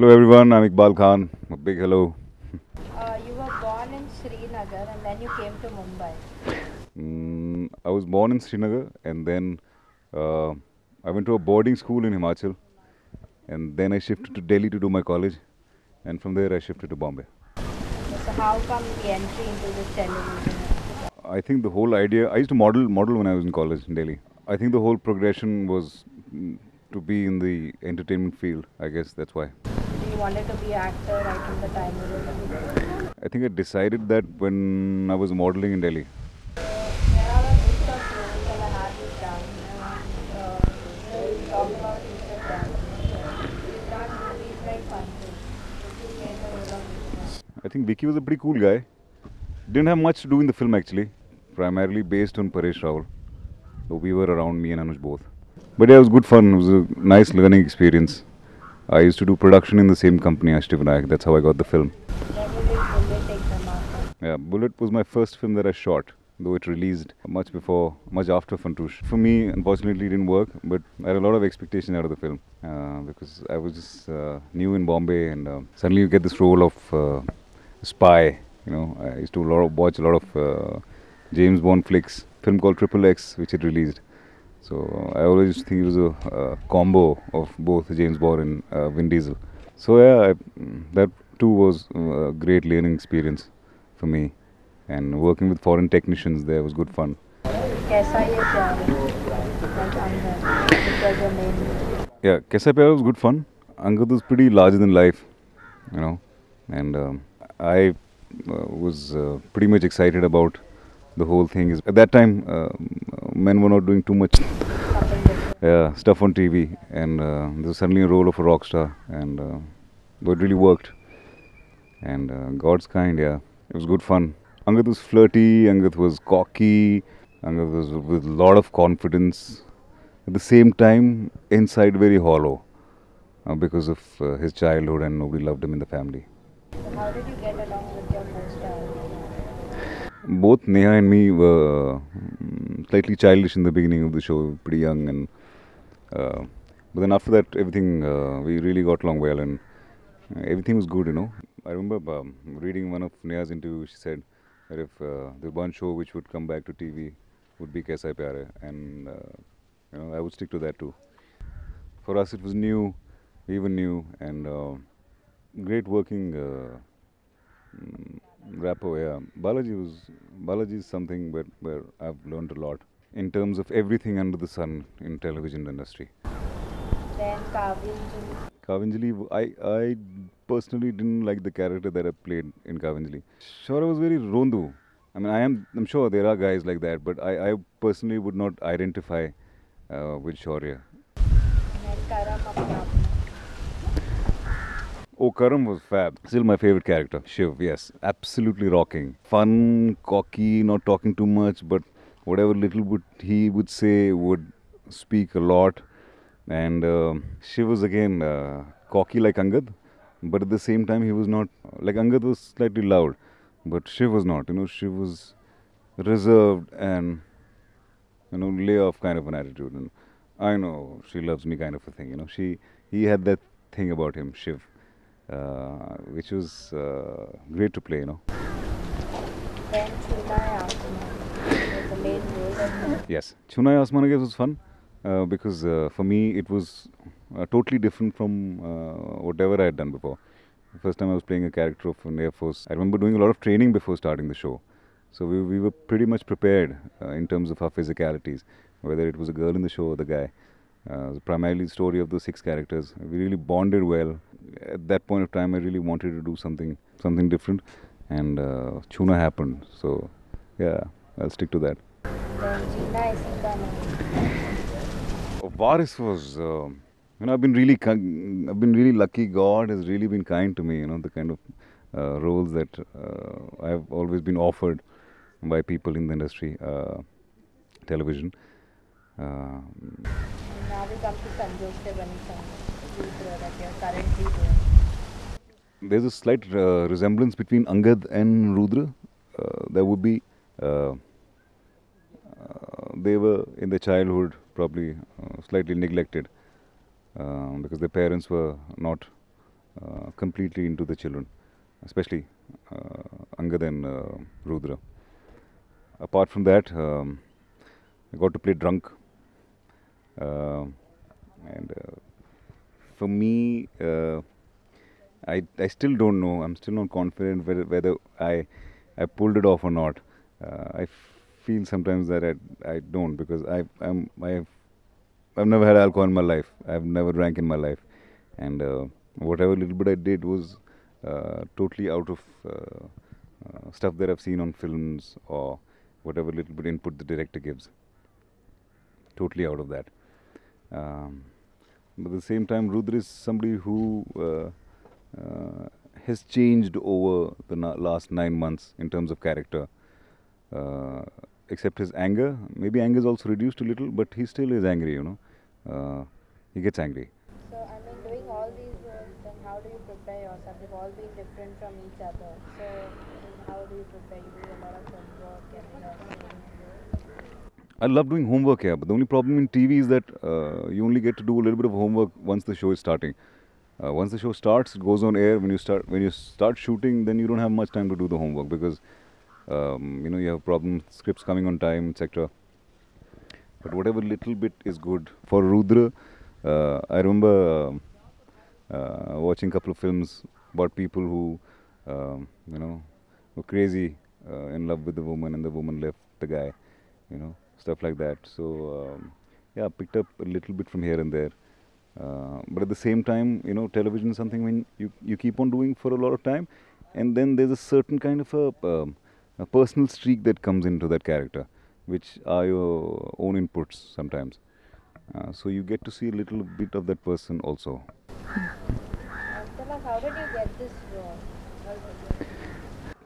Hello everyone, I'm Iqbal Khan. A big hello. You were born in Srinagar and then you came to Mumbai. I was born in Srinagar and then uh, I went to a boarding school in Himachal and then I shifted to Delhi to do my college and from there I shifted to Bombay. Okay, so how come the entry into this television? I think the whole idea, I used to model when I was in college in Delhi. I think the whole progression was to be in the entertainment field. I guess that's why. So you wanted to be an actor right from the time you were little? I think I decided that when I was modeling in Delhi. There are a list of roles that I had you done. You talk about Mr. Dance. You've done movies like Punches. You played the role of Vishnu. I think Vicky was a pretty cool guy. Didn't have much to do in the film actually. Primarily based on Paresh Rawal. Though we were around, me and Anuj both. But yeah, it was good fun. It was a nice learning experience. I used to do production in the same company, Ashti Vinayak. That's how I got the film. When you did Bullet take them after? Yeah, Bullet was my first film that I shot, though it released much after Fantoosh. For me, unfortunately, it didn't work, but I had a lot of expectation out of the film because I was just new in Bombay, and suddenly you get this role of spy. You know, I used to watch a lot of James Bond flicks. Film called Triple X, which it released. So I always used to think it was a combo of both James Bond and Vin Diesel. So yeah, that too was a great learning experience for me. And working with foreign technicians there was good fun. कैसा ये प्यार है? Like Angad, which was your main role. Yeah, Kaisa Pyar was good fun. Angad was pretty larger than life, you know, and I was pretty much excited about the whole thing. At that time, men were not doing too much Something different. stuff on TV, and there was suddenly a role of a rock star, and but it really worked. And God's kind, yeah, it was good fun. Angad was flirty, Angad was cocky, Angad was with a lot of confidence. At the same time, inside very hollow because of his childhood and nobody loved him in the family. So how did you get along with your co-star? Both Neha and me were slightly childish in the beginning of the show, pretty young, and uh, but then after that, everything we really got along well, and everything was good, you know. I remember reading one of Neha's interview. She said that if the one show which would come back to TV would be Kaisa Pyar Hai, and you know, I would stick to that too. For us, it was new, we were new, and great working rapport. Yeah, Balaji is something where I've learned a lot in terms of everything under the sun in television industry. Then Kavinji. Kavinjali, I personally didn't like the character that I played in Kavinjali. Sure, I was very rondu. I mean, I'm sure there are guys like that, but I personally would not identify with Shaurya. Then Karam अपना अपना. Oh, Karam was fab. Still my favorite character. Shiv, yes. Absolutely rocking. Fun, cocky, not talking too much, but whatever little bit he would say would speak a lot. And Shiv was again cocky like Angad, but at the same time he was not. Like Angad was slightly loud, but Shiv was not. You know, Shiv was reserved and, you know, lay off kind of an attitude. And I know she loves me kind of a thing. You know, he had that thing about him, Shiv, which was great to play. You know. Then Chuna Yasma was the main role. Yes, Chunai Asman I guess was fun because for me it was totally different from whatever I had done before. The first time I was playing a character of an Air Force. I remember doing a lot of training before starting the show. So we were pretty much prepared in terms of our physicalities, whether it was a girl in the show or the guy. Primarily the story of those 6 characters. We really bonded well. At that point of time, I really wanted to do something different, and Chuna happened. So yeah, I'll stick to that. Then Jeena Isikana. Varis was, you know, I've been really lucky. God has really been kind to me. You know, the kind of roles that I've always been offered by people in the industry, television. And now we come to Sanjog se Bani Sangini, Rudra that you are currently doing. There's a slight resemblance between Angad and Rudra. There would be. They were in their childhood probably slightly neglected because their parents were not completely into the children, especially Angad and Rudra. Apart from that, I got to play drunk, uh, and for me, I still don't know. I'm still not confident whether I pulled it off or not. I feel sometimes that I don't, because I've never had alcohol in my life. I've never drank in my life, and whatever little bit I did was totally out of stuff that I've seen on films, or whatever little bit input the director gives. Totally out of that. Um, but at the same time, Rudra is somebody who has changed over the last 9 months in terms of character. Uh, except his anger. Maybe anger is also reduced a little, but he still is angry, he gets angry. So, I mean, doing all these roles, then how do you prepare yourself? They've all been different from each other. So, how do you prepare? You do a lot of homework I love doing homework here, but the only problem in TV is that you only get to do a little bit of homework once the show is starting. Once the show starts, it goes on air. When you start shooting, then you don't have much time to do the homework, because you have problems, scripts coming on time, etc. But whatever little bit is good for Rudra, I remember watching a couple of films about people who, were crazy in love with the woman, and the woman left the guy, stuff like that. So yeah, picked up a little bit from here and there. But at the same time, television is something when you keep on doing for a lot of time, and then there's a certain kind of a personal streak that comes into that character, which are your own inputs sometimes. So you get to see a little bit of that person also. How did you get this role?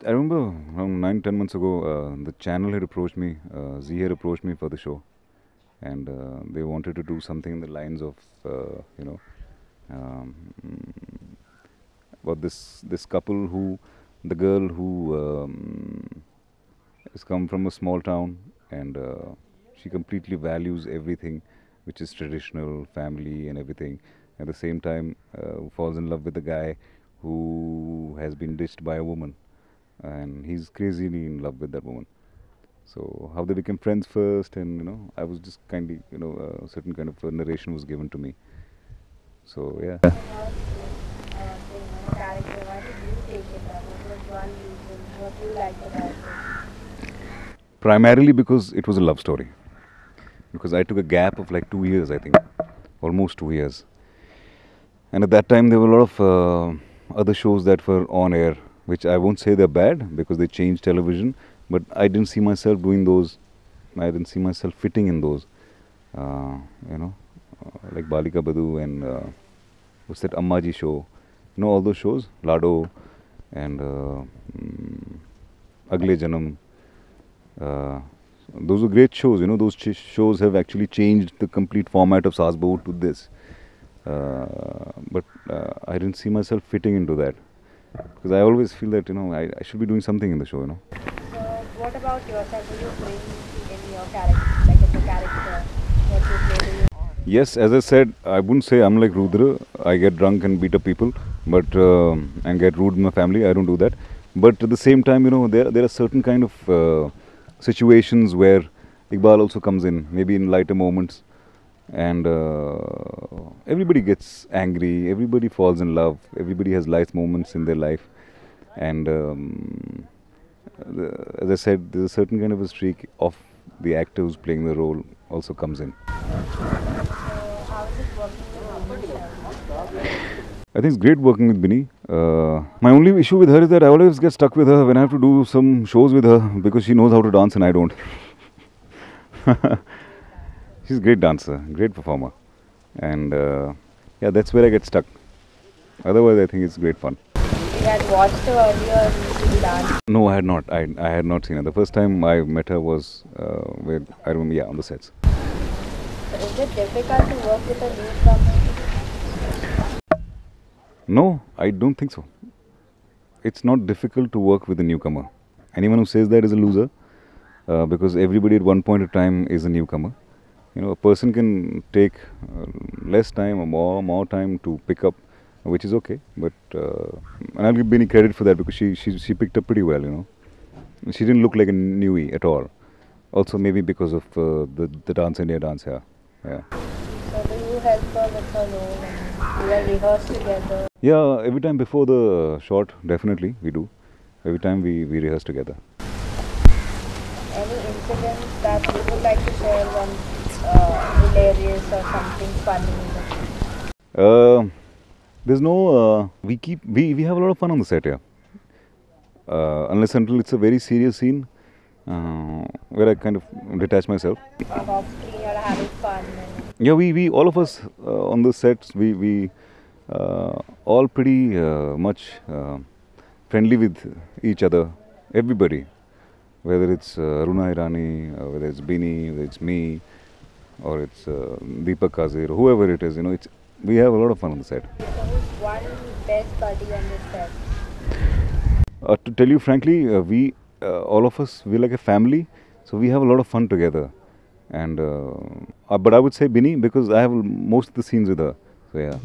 I remember around 9-10 months ago, the channel had approached me, Z had approached me for the show, and they wanted to do something in the lines of, um, about this couple who, the girl who has come from a small town, and she completely values everything which is traditional, family and everything. At the same time, falls in love with a guy who has been ditched by a woman, and he's crazily in love with that woman. So how they became friends first, and I was just kindly, a certain kind of a narration was given to me. So yeah. Character, why did you take it up? What was one reason? What you liked about it? Primarily because it was a love story. Because I took a gap of like 2 years, I think, almost 2 years. And at that time, there were a lot of other shows that were on air, which I won't say they're bad because they changed television, but I didn't see myself doing those. I didn't see myself fitting in those. Like Balika Badu and what's that Ammaji show? All those shows, Lado and Agle Janam. Those were great shows. Those shows have actually changed the complete format of Saas Bahu to this. But I didn't see myself fitting into that, because I always feel that I should be doing something in the show. So what about yourself? Do you bring in your character, like as a character, what you play? Yes, as I said, I wouldn't say I'm like Rudra. I get drunk and beat up people, but and get rude in my family. I don't do that. But at the same time, there are certain kind of situations where Iqbal also comes in, maybe in lighter moments, and everybody gets angry. Everybody falls in love. Everybody has life moments in their life, and as I said, there's a certain kind of a streak of the actor who's playing the role also comes in. I think it's great working with Bini. My only issue with her is that I always get stuck with her when I have to do some shows with her, because she knows how to dance and I don't. She's a great dancer, great performer, and yeah, that's where I get stuck. Otherwise, I think it's great fun. You had watched her earlier dance? No, I had not. I had not seen her. The first time I met her was with, I remember, yeah, on the sets. So is it difficult to work with a newcomer? No, I don't think so. It's not difficult to work with a newcomer. Anyone who says that is a loser, because everybody at one point of time is a newcomer. A person can take less time or more time to pick up which is okay. But and I'll give Bini credit for that because she picked up pretty well, you know. She didn't look like a newbie at all. Also, maybe because of the dance India dance, yeah. Yeah. So do you help her with her role and you will rehearse together? Yeah, every time before the shot, definitely we do. Every time we rehearse together. Any incidents that you would like to share, one hilarious or something funny? There's no. We have a lot of fun on the set, yeah. Unless until it's a very serious scene, where I kind of detach myself. Off screen you're having fun. Yeah, we all of us on the sets, we all pretty much friendly with each other. Everybody, whether it's Aruna Irani, whether it's Bini, whether it's me, or it's Deepak Kazir, whoever it is, you know, we have a lot of fun on the set. So who's one best buddy on the set? To tell you frankly, we all of us, we're like a family, so we have a lot of fun together. And but I would say Bini because I have most of the scenes with her. So yeah.